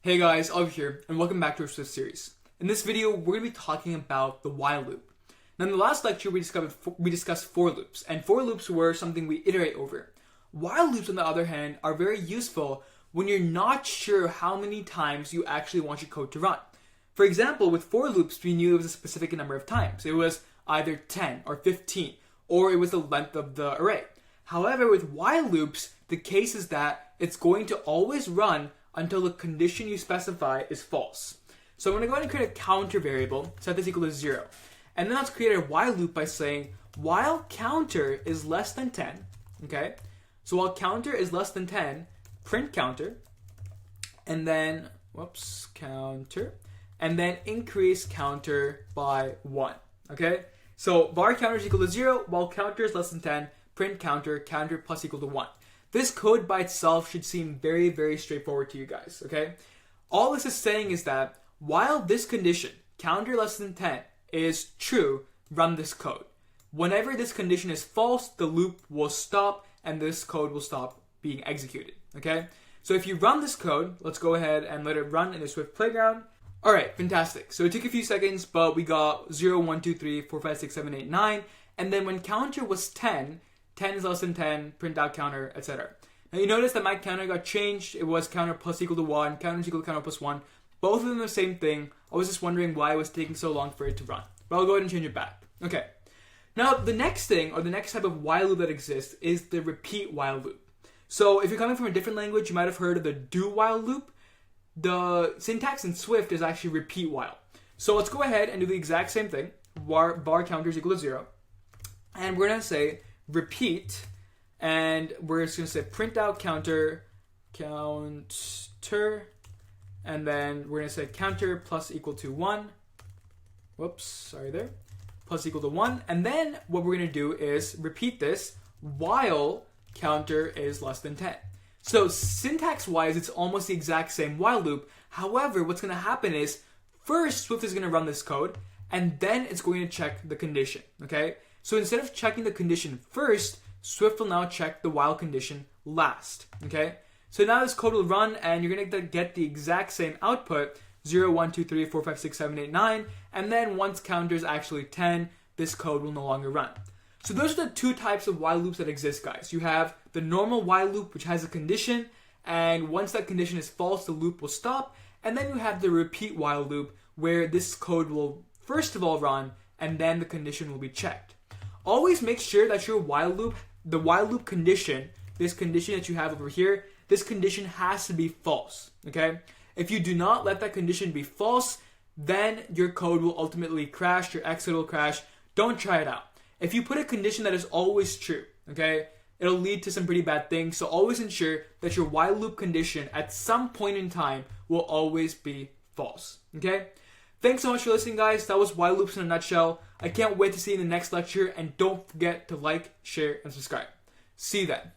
Hey guys, Oliver here, and welcome back to our Swift series. In this video, we're going to be talking about the while loop. Now in the last lecture, we discussed for loops, and for loops were something we iterate over. While loops, on the other hand, are very useful when you're not sure how many times you actually want your code to run. For example, with for loops, we knew it was a specific number of times. It was either 10 or 15, or it was the length of the array. However, with while loops, the case is that it's going to always run until the condition you specify is false. So I'm going to go ahead and create a counter variable, set this equal to 0. And then let's create a while loop by saying while counter is less than 10, okay? So while counter is less than 10, print counter, and then, counter, and then increase counter by 1, okay? So var counter is equal to 0, while counter is less than 10, print counter, counter plus equal to 1. This code by itself should seem very, very straightforward to you guys, okay? All this is saying is that while this condition, counter less than 10, is true, run this code. Whenever this condition is false, the loop will stop and this code will stop being executed, okay? So if you run this code, let's go ahead and let it run in the Swift playground. All right, fantastic. So it took a few seconds, but we got 0, 1, 2, 3, 4, 5, 6, 7, 8, 9. And then when counter was 10 is less than 10, print out counter, etc. Now you notice that my counter got changed. It was counter plus equal to 1, counter is equal to counter plus 1. Both of them are the same thing. I was just wondering why it was taking so long for it to run. But I'll go ahead and change it back. Okay. Now the next thing, or the next type of while loop that exists, is the repeat while loop. So if you're coming from a different language, you might have heard of the do while loop. The syntax in Swift is actually repeat while. So let's go ahead and do the exact same thing. Var counter is equal to 0. And we're going to say repeat, and we're just going to say print out counter, and then we're going to say counter plus equal to 1. Plus equal to 1. And then what we're going to do is repeat this while counter is less than 10. So syntax-wise, it's almost the exact same while loop. However, what's going to happen is first Swift is going to run this code, and then it's going to check the condition, okay? So instead of checking the condition first, Swift will now check the while condition last, okay? So now this code will run, and you're going to get the exact same output, 0, 1, 2, 3, 4, 5, 6, 7, 8, 9, and then once counter is actually 10, this code will no longer run. So those are the two types of while loops that exist, guys. You have the normal while loop, which has a condition, and once that condition is false, the loop will stop, and then you have the repeat while loop, where this code will first of all run, and then the condition will be checked. Always make sure that your while loop, the while loop condition, this condition that you have over here, this condition has to be false, okay? If you do not let that condition be false, then your code will ultimately crash, your exit will crash. Don't try it out. If you put a condition that is always true, okay, it'll lead to some pretty bad things. So always ensure that your while loop condition at some point in time will always be false, okay? Thanks so much for listening, guys. That was while loops in a nutshell. I can't wait to see you in the next lecture, and don't forget to like, share, and subscribe. See you then.